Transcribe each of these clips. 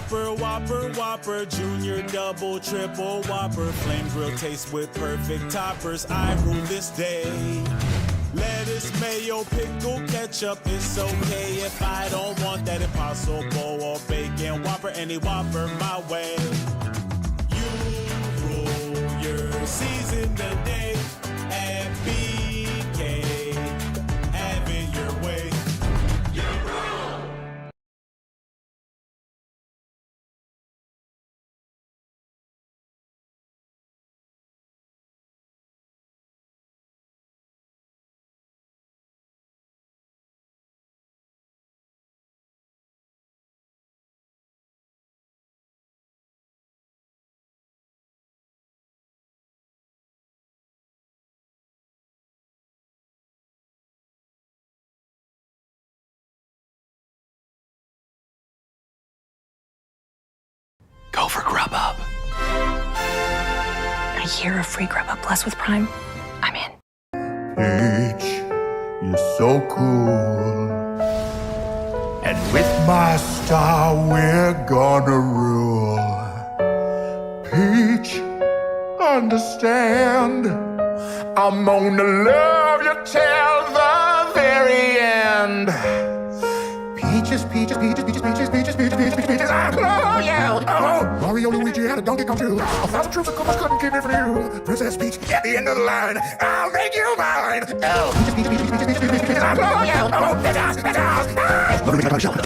Whopper, Whopper, Whopper, Junior, Double, Triple, Whopper, flame grill taste with perfect toppers. I rule this day. Lettuce, mayo, pickle, ketchup, it's okay if I don't want that Impossible or bacon Whopper, any Whopper my way. You rule your season today at BK. Have it your way. Go for Grubhub. I hear a free Grubhub Plus with Prime. I'm in. Peach, you're so cool. And with my star, we're gonna rule. Peach, understand, I'm gonna love you till the very end. Peaches, peaches, peaches, peaches, peaches, peaches, peaches, peaches, peaches, peaches. Oh, yeah. Oh, Mario, Luigi, and a donkey come true. 1,000 troops of Koopas couldn't keep me from you. Princess Peach, at the end of the line, I'll make you mine. Oh, peaches, peaches, peaches, peaches, peaches, peaches, peaches. Oh, yeah. Oh, peaches, peaches.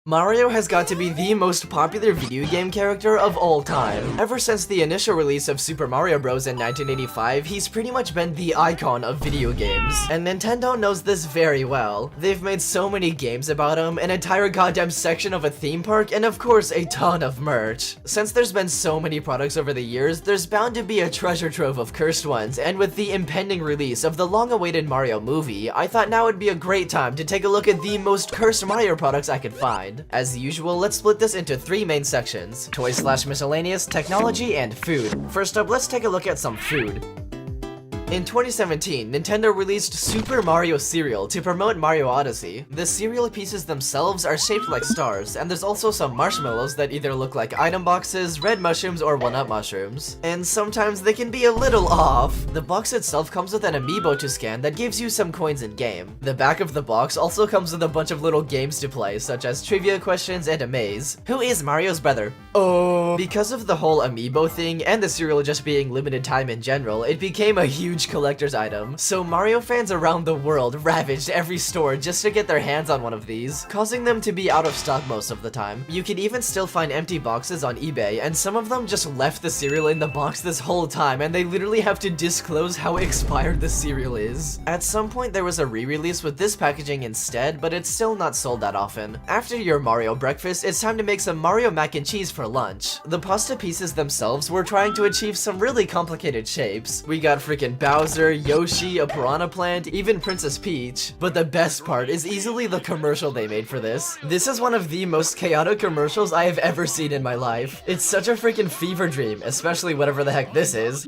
Mario has got to be the most popular video game character of all time. Ever since the initial release of Super Mario Bros. In 1985, he's pretty much been the icon of video games. And Nintendo knows this very well. They've made so many games about him, an entire goddamn section of a theme park, and of course a ton of merch. Since there's been so many products over the years, there's bound to be a treasure trove of cursed ones, and with the impending release of the long-awaited Mario movie, I thought now would be a great time to take a look at the most cursed Mario products I could find. As usual, let's split this into three main sections: toys/miscellaneous, technology, and food. First up, let's take a look at some food. In 2017, Nintendo released Super Mario Cereal to promote Mario Odyssey. The cereal pieces themselves are shaped like stars, and there's also some marshmallows that either look like item boxes, red mushrooms, or one-up mushrooms. And sometimes they can be a little off. The box itself comes with an amiibo to scan that gives you some coins in-game. The back of the box also comes with a bunch of little games to play, such as trivia questions and a maze. Who is Mario's brother? Oh! Because of the whole amiibo thing, and the cereal just being limited time in general, it became a huge collector's item. So Mario fans around the world ravaged every store just to get their hands on one of these, causing them to be out of stock most of the time. You can even still find empty boxes on eBay, and some of them just left the cereal in the box this whole time, and they literally have to disclose how expired the cereal is. At some point there was a re-release with this packaging instead, but it's still not sold that often. After your Mario breakfast, it's time to make some Mario mac and cheese for lunch. The pasta pieces themselves were trying to achieve some really complicated shapes. We got freaking Bowser, Yoshi, a piranha plant, even Princess Peach. But the best part is easily the commercial they made for this. This is one of the most chaotic commercials I have ever seen in my life. It's such a freaking fever dream, especially whatever the heck this is.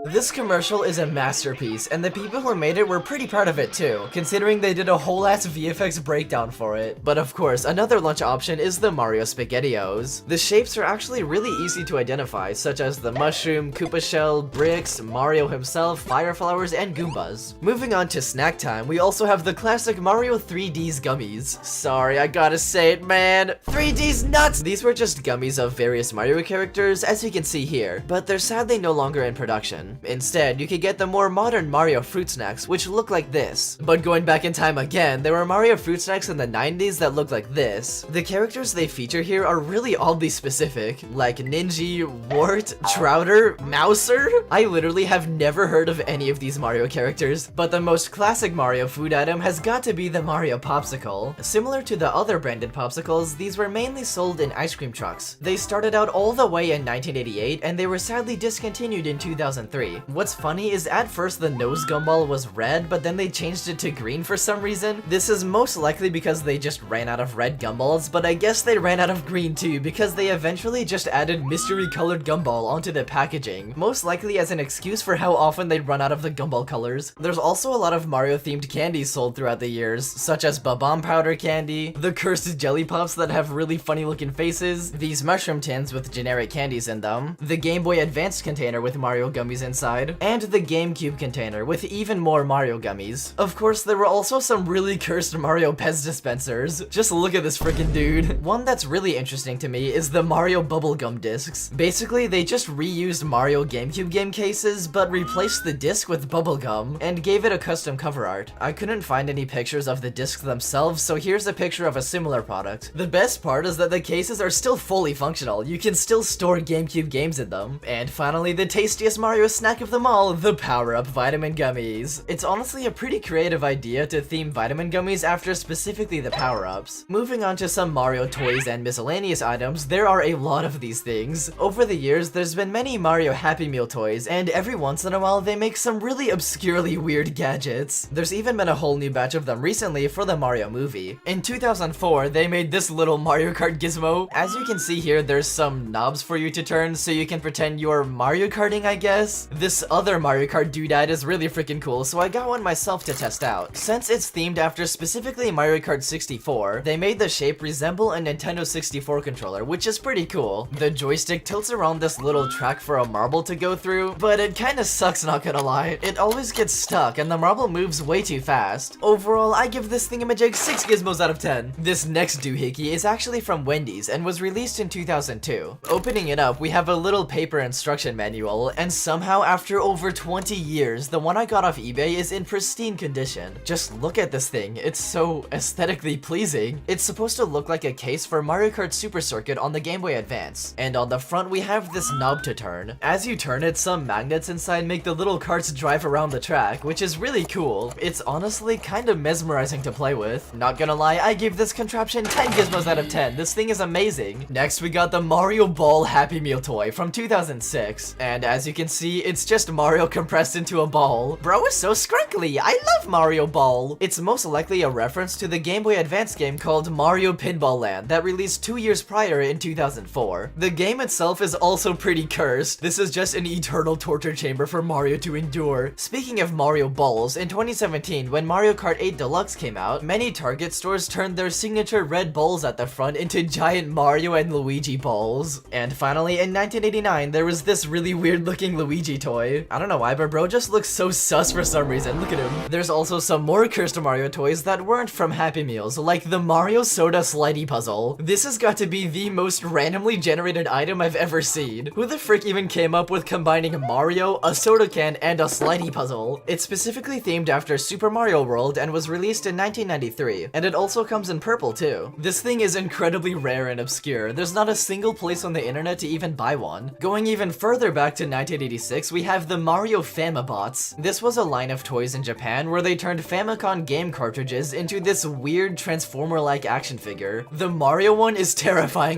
This commercial is a masterpiece, and the people who made it were pretty proud of it too, considering they did a whole ass VFX breakdown for it. But of course, another lunch option is the Mario SpaghettiOs. The shapes are actually really easy to identify, such as the mushroom, Koopa shell, bricks, Mario himself, fire flowers, and Goombas. Moving on to snack time, we also have the classic Mario 3Ds gummies. Sorry, I gotta say it, man. 3Ds nuts! These were just gummies of various Mario characters, as you can see here, but they're sadly no longer in production. Instead, you could get the more modern Mario fruit snacks, which look like this. But going back in time again, there were Mario fruit snacks in the 90s that look like this. The characters they feature here are really oddly specific, like Ninja, Wart, Trouter, Mouser. I literally have never heard of any of these Mario characters, but the most classic Mario food item has got to be the Mario Popsicle. Similar to the other branded popsicles, these were mainly sold in ice cream trucks. They started out all the way in 1988, and they were sadly discontinued in 2003. 1993. What's funny is at first the nose gumball was red, but then they changed it to green for some reason. This is most likely because they just ran out of red gumballs, but I guess they ran out of green too because they eventually just added mystery colored gumball onto the packaging, most likely as an excuse for how often they'd run out of the gumball colors. There's also a lot of Mario themed candies sold throughout the years, such as Bob-omb powder candy, the cursed jelly pops that have really funny looking faces, these mushroom tins with generic candies in them, the Game Boy Advanced container with Mario gummies inside, and the GameCube container with even more Mario gummies. Of course, there were also some really cursed Mario Pez dispensers. Just look at this freaking dude. One that's really interesting to me is the Mario bubblegum discs. Basically, they just reused Mario GameCube game cases, but replaced the disc with bubblegum, and gave it a custom cover art. I couldn't find any pictures of the discs themselves, so here's a picture of a similar product. The best part is that the cases are still fully functional. You can still store GameCube games in them. And finally, the tastiest Mario snack of them all, the Power-Up Vitamin Gummies. It's honestly a pretty creative idea to theme vitamin gummies after specifically the power-ups. Moving on to some Mario toys and miscellaneous items, there are a lot of these things. Over the years, there's been many Mario Happy Meal toys, and every once in a while they make some really obscurely weird gadgets. There's even been a whole new batch of them recently for the Mario movie. In 2004, they made this little Mario Kart gizmo. As you can see here, there's some knobs for you to turn so you can pretend you're Mario Karting, I guess. This other Mario Kart doodad is really freaking cool, so I got one myself to test out. Since it's themed after specifically Mario Kart 64, they made the shape resemble a Nintendo 64 controller, which is pretty cool. The joystick tilts around this little track for a marble to go through, but it kinda sucks, not gonna lie. It always gets stuck and the marble moves way too fast. Overall, I give this thingamajig 6 gizmos out of 10. This next doohickey is actually from Wendy's and was released in 2002. Opening it up, we have a little paper instruction manual, and somehow after over 20 years, the one I got off eBay is in pristine condition. Just look at this thing, it's so aesthetically pleasing. It's supposed to look like a case for Mario Kart Super Circuit on the Game Boy Advance, and on the front we have this knob to turn. As you turn it, some magnets inside make the little carts drive around the track, which is really cool. It's honestly kind of mesmerizing to play with. Not gonna lie, I give this contraption 10 gizmos out of 10. This thing is amazing. Next, we got the Mario Ball Happy Meal toy from 2006, and as you can see, it's just Mario compressed into a ball. Bro is so scrunkly. I love Mario Ball. It's most likely a reference to the Game Boy Advance game called Mario Pinball Land that released 2 years prior in 2004. The game itself is also pretty cursed. This is just an eternal torture chamber for Mario to endure. Speaking of Mario Balls, in 2017, when Mario Kart 8 Deluxe came out, many Target stores turned their signature red balls at the front into giant Mario and Luigi balls. And finally, in 1989, there was this really weird looking Luigi toy. I don't know why, but bro just looks so sus for some reason. Look at him. There's also some more cursed Mario toys that weren't from Happy Meals, like the Mario Soda Slidey Puzzle. This has got to be the most randomly generated item I've ever seen. Who the frick even came up with combining Mario, a soda can, and a slidey puzzle? It's specifically themed after Super Mario World and was released in 1993, and it also comes in purple too. This thing is incredibly rare and obscure. There's not a single place on the internet to even buy one. Going even further back to 1986, we have the Mario Famibots. This was a line of toys in Japan where they turned Famicom game cartridges into this weird Transformer-like action figure. The Mario one is terrifyingly